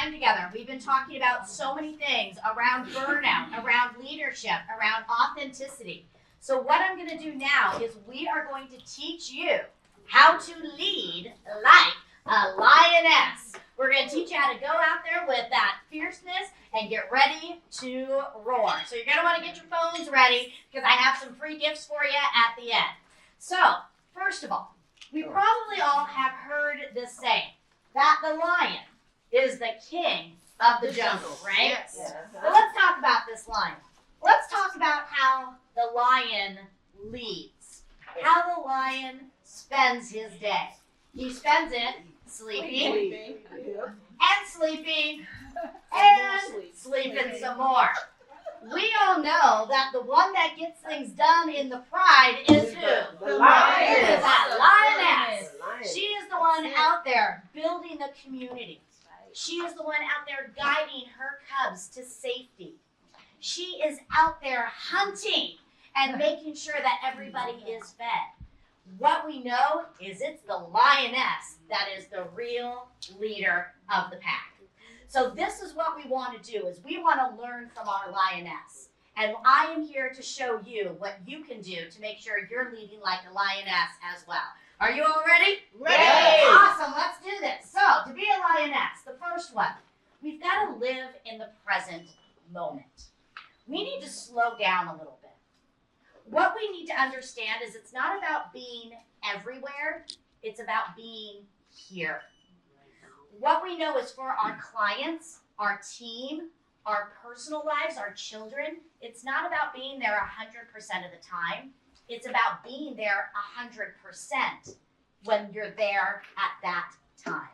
time together. We've been talking about so many things around burnout, around leadership, around authenticity. So what I'm going to do now is we are going to teach you how to lead like a lioness. We're going to teach you how to go out there with that fierceness and get ready to roar. So you're going to want to get your phones ready because I have some free gifts for you at the end. So, first of all, we probably all have heard this saying that the lion is the king of the jungle, right? Yes. Well, let's talk about this lion. Let's talk about how the lion leads, how the lion spends his day. He spends it sleeping and sleeping and sleeping some more. We all know that the one that gets things done in the pride is who? The lion. It is that lioness. She is the one out there building the community. She is the one out there guiding her cubs to safety. She is out there hunting and making sure that everybody is fed. What we know is it's the lioness that is the real leader of the pack. So this is what we want to do, is we want to learn from our lioness. And I am here to show you what you can do to make sure you're leading like a lioness as well. Are you all ready? Ready. Awesome, let's do this. So, to be a lioness, the first one, we've got to live in the present moment. We need to slow down a little bit. What we need to understand is it's not about being everywhere, it's about being here. What we know is for our clients, our team, our personal lives, our children, it's not about being there 100% of the time. It's about being there 100% when you're there at that time.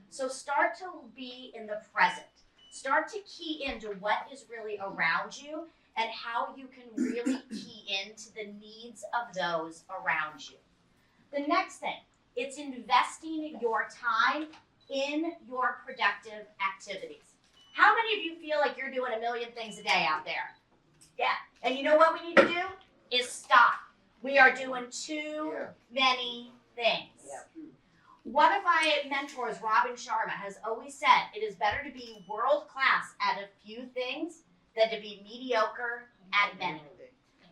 So start to be in the present. Start to key into what is really around you and how you can really key into the needs of those around you. The next thing, it's investing your time in your productive activities. How many of you feel like you're doing a million things a day out there? Yeah. And you know what we need to do? Is stop. We are doing too many things. One of my mentors, Robin Sharma, has always said it is better to be world class at a few things than to be mediocre at many.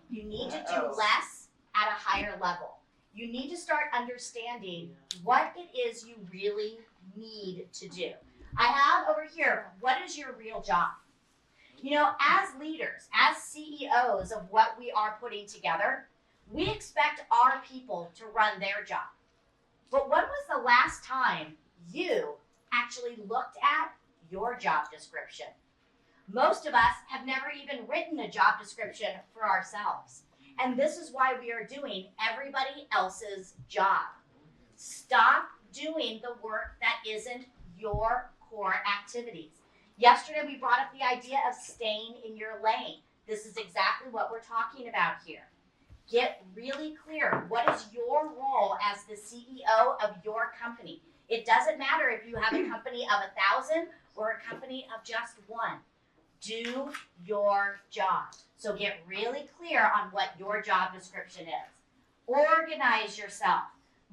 You need to do less at a higher level. You need to start understanding what it is you really need to do. I have over here, what is your real job? You know, as leaders, as CEOs of what we are putting together, we expect our people to run their job. But when was the last time you actually looked at your job description? Most of us have never even written a job description for ourselves. And this is why we are doing everybody else's job. Stop doing the work that isn't your core activities. Yesterday, we brought up the idea of staying in your lane. This is exactly what we're talking about here. Get really clear. What is your role as the CEO of your company? It doesn't matter if you have a company of 1,000 or a company of just one. Do your job. So get really clear on what your job description is. Organize yourself.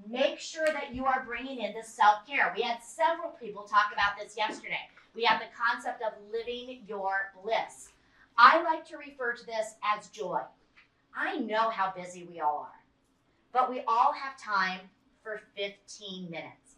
Make sure that you are bringing in the self-care. We had several people talk about this yesterday. We have the concept of living your bliss. I like to refer to this as joy. I know how busy we all are, but we all have time for 15 minutes.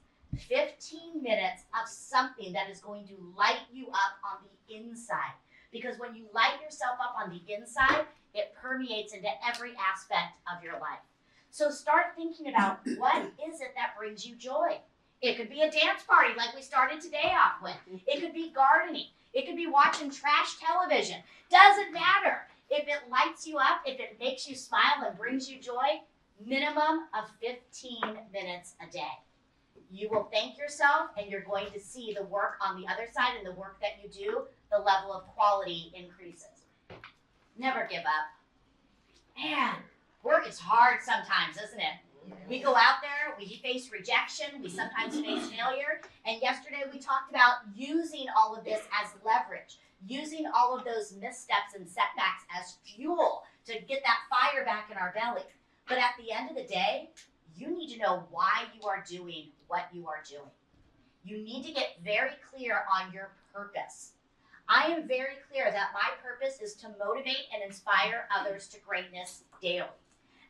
15 minutes of something that is going to light you up on the inside. Because when you light yourself up on the inside, it permeates into every aspect of your life. So start thinking about what is it that brings you joy. It could be a dance party like we started today off with. It could be gardening. It could be watching trash television. Doesn't matter. If it lights you up, if it makes you smile and brings you joy, minimum of 15 minutes a day. You will thank yourself and you're going to see the work on the other side and the work that you do, the level of quality increases. Never give up. Man, work is hard sometimes, isn't it? We go out there, we face rejection, we sometimes face failure, and yesterday we talked about using all of this as leverage, using all of those missteps and setbacks as fuel to get that fire back in our belly. But at the end of the day, you need to know why you are doing what you are doing. You need to get very clear on your purpose. I am very clear that my purpose is to motivate and inspire others to greatness daily.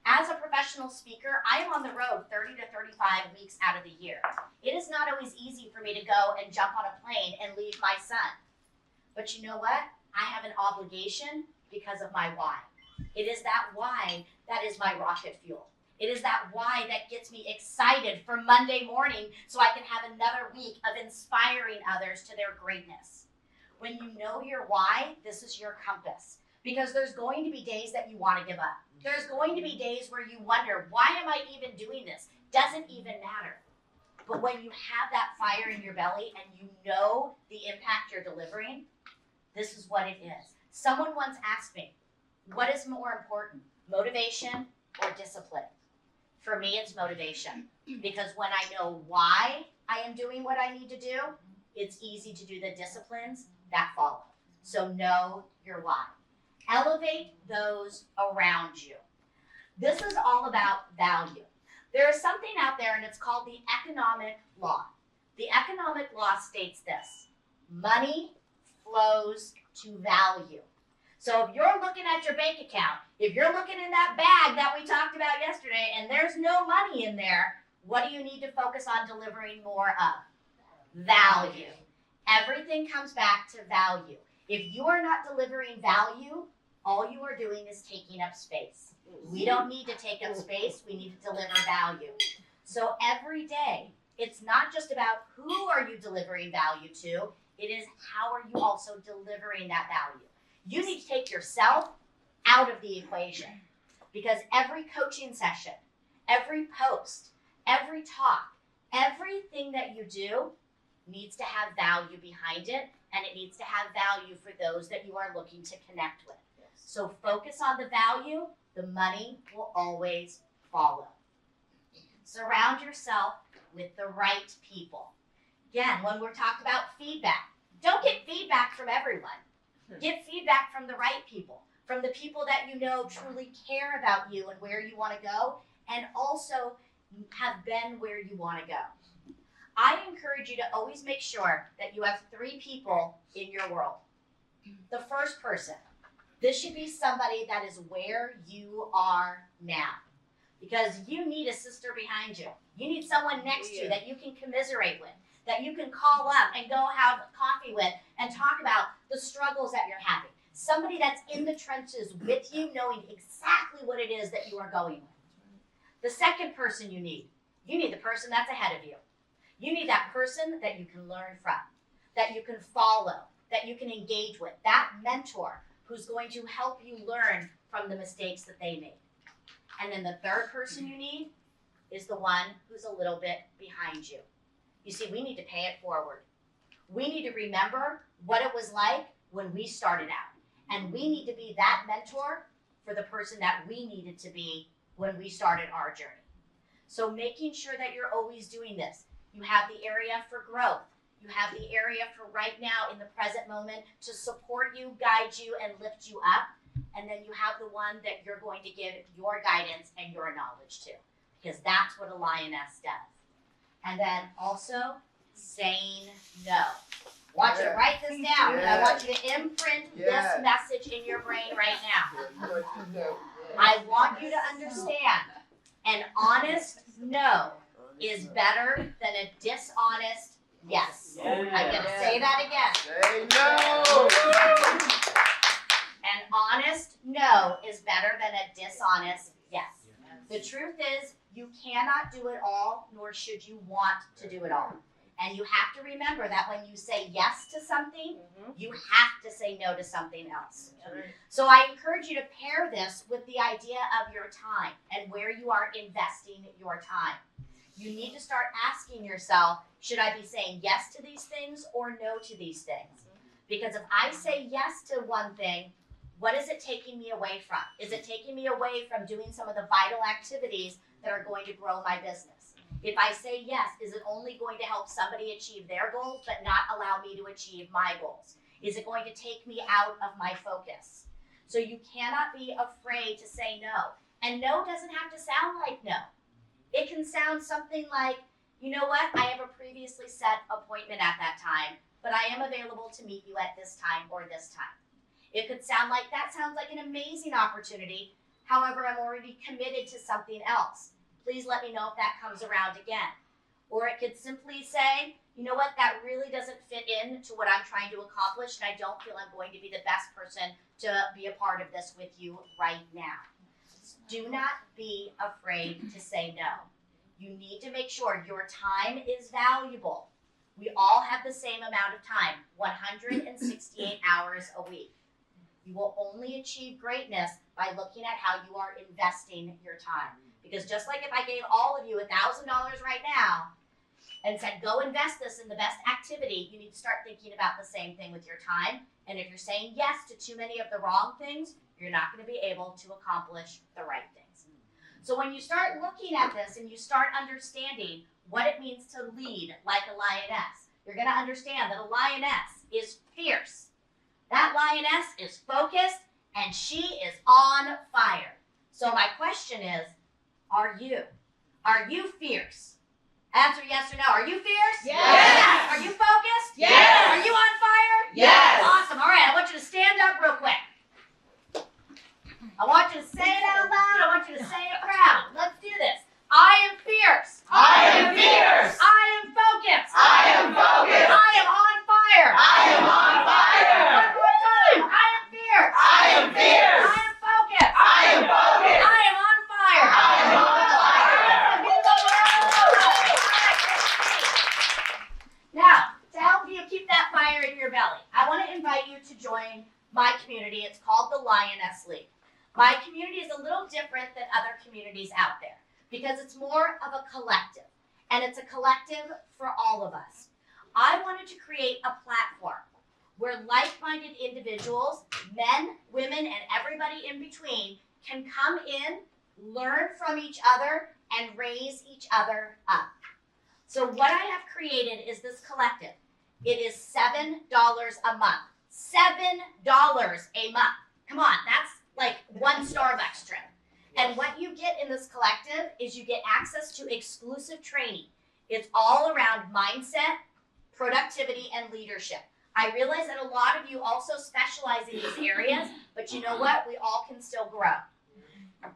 As a professional speaker, I am on the road 30 to 35 weeks out of the year. It is not always easy for me to go and jump on a plane and leave my son. But you know what? I have an obligation because of my why. It is that why that is my rocket fuel. It is that why that gets me excited for Monday morning so I can have another week of inspiring others to their greatness. When you know your why, this is your compass. Because there's going to be days that you want to give up. There's going to be days where you wonder, why am I even doing this? Doesn't even matter. But when you have that fire in your belly and you know the impact you're delivering, this is what it is. Someone once asked me, what is more important, motivation or discipline? For me, it's motivation. Because when I know why I am doing what I need to do, it's easy to do the disciplines that follow. So know your why. Elevate those around you. This is all about value. There is something out there and it's called the economic law. The economic law states this: money flows to value. So if you're looking at your bank account, if you're looking in that bag that we talked about yesterday and there's no money in there, what do you need to focus on delivering more of? Value. Everything comes back to value. If you are not delivering value, all you are doing is taking up space. We don't need to take up space. We need to deliver value. So every day, it's not just about who are you delivering value to, it is how are you also delivering that value. You need to take yourself out of the equation because every coaching session, every post, every talk, everything that you do needs to have value behind it, and it needs to have value for those that you are looking to connect with. So focus on the value, the money will always follow. Surround yourself with the right people. Again, when we're talking about feedback, don't get feedback from everyone. Get feedback from the right people, from the people that you know truly care about you and where you want to go, and also have been where you want to go. I encourage you to always make sure that you have 3 people in your world. The first person, this should be somebody that is where you are now. Because you need a sister behind you. You need someone next to you that you can commiserate with, that you can call up and go have coffee with and talk about the struggles that you're having. Somebody that's in the trenches with you, knowing exactly what it is that you are going with. The second person you need the person that's ahead of you. You need that person that you can learn from, that you can follow, that you can engage with, that mentor who's going to help you learn from the mistakes that they made. And then the third person you need is the one who's a little bit behind you. You see, we need to pay it forward. We need to remember what it was like when we started out. And we need to be that mentor for the person that we needed to be when we started our journey. So making sure that you're always doing this. You have the area for growth. You have the area for right now in the present moment to support you, guide you, and lift you up. And then you have the one that you're going to give your guidance and your knowledge to, because that's what a lioness does. And then also saying no. I want you to write this down. I want you to imprint this message in your brain right now. I want you to understand an honest no is better than a dishonest yes. I'm going to say that again. Say no. An honest no is better than a dishonest yes. The truth is, you cannot do it all, nor should you want to do it all. And you have to remember that when you say yes to something, you have to say no to something else. So I encourage you to pair this with the idea of your time and where you are investing your time. You need to start asking yourself, should I be saying yes to these things or no to these things? Because if I say yes to one thing, what is it taking me away from? Is it taking me away from doing some of the vital activities that are going to grow my business? If I say yes, is it only going to help somebody achieve their goals but not allow me to achieve my goals? Is it going to take me out of my focus? So you cannot be afraid to say no. And no doesn't have to sound like no. It can sound something like, you know what, I have a previously set appointment at that time, but I am available to meet you at this time or this time. It could sound like, that sounds like an amazing opportunity. However, I'm already committed to something else. Please let me know if that comes around again. Or it could simply say, you know what, that really doesn't fit in to what I'm trying to accomplish, and I don't feel I'm going to be the best person to be a part of this with you right now. Do not be afraid to say no. You need to make sure your time is valuable. We all have the same amount of time, 168 hours a week. You will only achieve greatness by looking at how you are investing your time. Because just like if I gave all of you $1,000 right now and said, go invest this in the best activity, you need to start thinking about the same thing with your time. And if you're saying yes to too many of the wrong things, you're not going to be able to accomplish the right things. So when you start looking at this and you start understanding what it means to lead like a lioness, you're going to understand that a lioness is fierce. That lioness is focused and she is on fire. So my question is, are you? Are you fierce? Answer yes or no. Are you fierce? Yes. Are you focused? Yes. Are you on fire? Yes. Awesome. All right, I want you to stand up real quick. I want you to say it out loud. I want you to say it proud. Let's do this. I am fierce. I am fierce. I am focused. I am focused. I am on fire. I am on fire. One more time. I am fierce. I am fierce. I am focused. I am focused. I am on fire. I am on fire. Now, to help you keep that fire in your belly, I want to invite you to join my community. It's called the Lioness League. My community is a little different than other communities out there because it's more of a collective, and it's a collective for all of us. I wanted to create a platform where like-minded individuals, men, women, and everybody in between can come in, learn from each other, and raise each other up. So what I have created is this collective. It is $7 a month. $7 a month. Come on, that's like one Starbucks trip. And what you get in this collective is you get access to exclusive training. It's all around mindset, productivity, and leadership. I realize that a lot of you also specialize in these areas, but you know what? We all can still grow.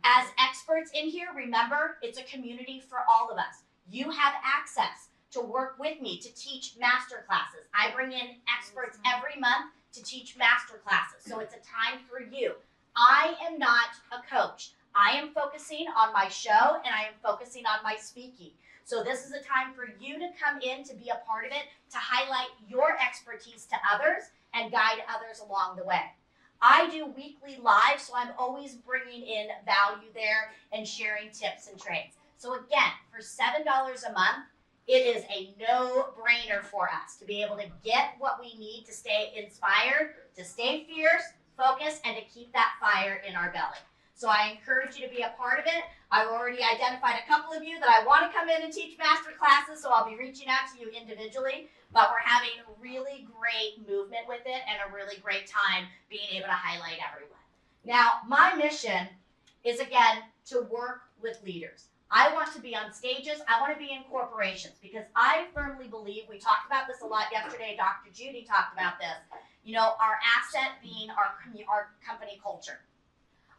As experts in here, remember, it's a community for all of us. You have access to work with me to teach master classes. I bring in experts every month to teach master classes, so it's a time for you. I am not a coach. I am focusing on my show and I am focusing on my speaking. So this is a time for you to come in to be a part of it, to highlight your expertise to others and guide others along the way. I do weekly live, so I'm always bringing in value there and sharing tips and trades. So again, for $7 a month, it is a no-brainer for us to be able to get what we need to stay inspired, to stay fierce, focused, and to keep that fire in our belly. So I encourage you to be a part of it. I've already identified a couple of you that I want to come in and teach master classes, so I'll be reaching out to you individually. But we're having really great movement with it and a really great time being able to highlight everyone. Now, my mission is, again, to work with leaders. I want to be on stages. I want to be in corporations because I firmly believe, we talked about this a lot yesterday, Dr. Judy talked about this, our asset being our company culture.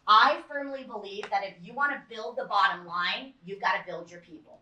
I firmly believe that if you want to build the bottom line, you've got to build your people.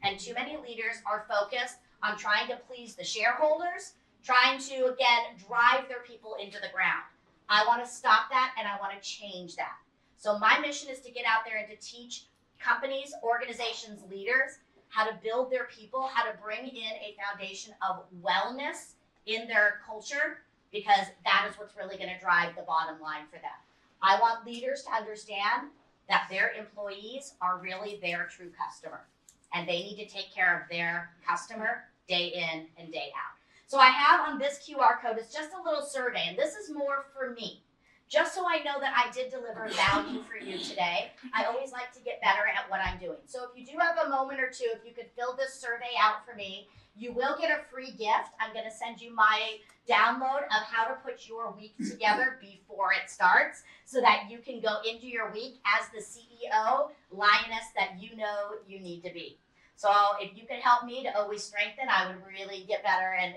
And too many leaders are focused on trying to please the shareholders, trying to, again, drive their people into the ground. I want to stop that and I want to change that. So my mission is to get out there and to teach companies, organizations, leaders how to build their people, how to bring in a foundation of wellness in their culture, because that is what's really going to drive the bottom line for them. I want leaders to understand that their employees are really their true customer, and they need to take care of their customer day in and day out. So I have on this QR code, it's just a little survey, and this is more for me. Just so I know that I did deliver value for you today, I always like to get better at what I'm doing. So if you do have a moment or two, if you could fill this survey out for me, you will get a free gift. I'm going to send you my download of how to put your week together before it starts so that you can go into your week as the CEO lioness that you know you need to be. So if you could help me to always strengthen, I would really get better and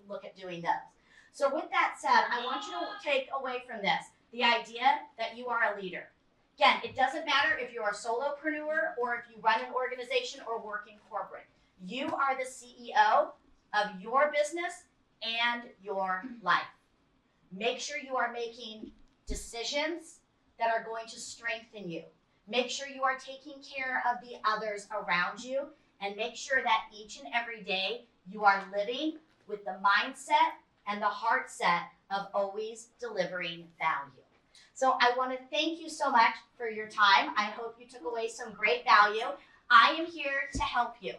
look at doing those. So with that said, I want you to take away from this the idea that you are a leader. Again, it doesn't matter if you're a solopreneur or if you run an organization or work in corporate. You are the CEO of your business and your life. Make sure you are making decisions that are going to strengthen you. Make sure you are taking care of the others around you, and make sure that each and every day you are living with the mindset and the heart set of always delivering value. So I want to thank you so much for your time. I hope you took away some great value. I am here to help you.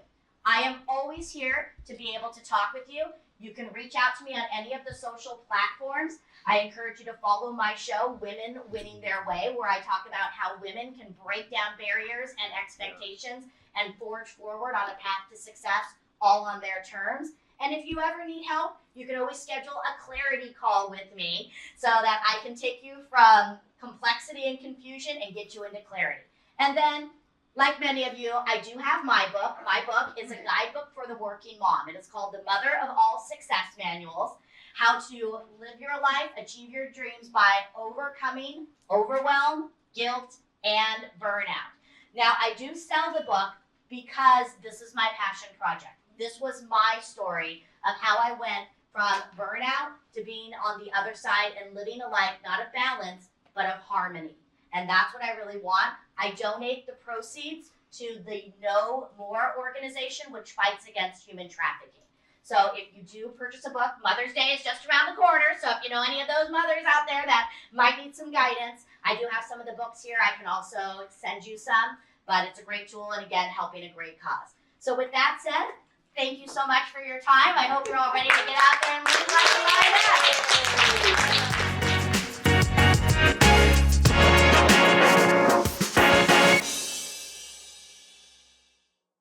I am always here to be able to talk with you. You can reach out to me on any of the social platforms. I encourage you to follow my show, Women Winning Their Way, where I talk about how women can break down barriers and expectations and forge forward on a path to success, all on their terms. And if you ever need help, you can always schedule a clarity call with me so that I can take you from complexity and confusion and get you into clarity. And then, like many of you, I do have my book. My book is a guidebook for the working mom. It is called The Mother of All Success Manuals: How to Live Your Life, Achieve Your Dreams by Overcoming Overwhelm, Guilt, and Burnout. Now, I do sell the book because this is my passion project. This was my story of how I went from burnout to being on the other side and living a life not of balance, but of harmony. And that's what I really want. I donate the proceeds to the No More organization, which fights against human trafficking. So if you do purchase a book, Mother's Day is just around the corner. So if you know any of those mothers out there that might need some guidance, I do have some of the books here. I can also send you some, but it's a great tool and, again, helping a great cause. So with that said, thank you so much for your time. I hope you're all ready to get out there and live like a lioness.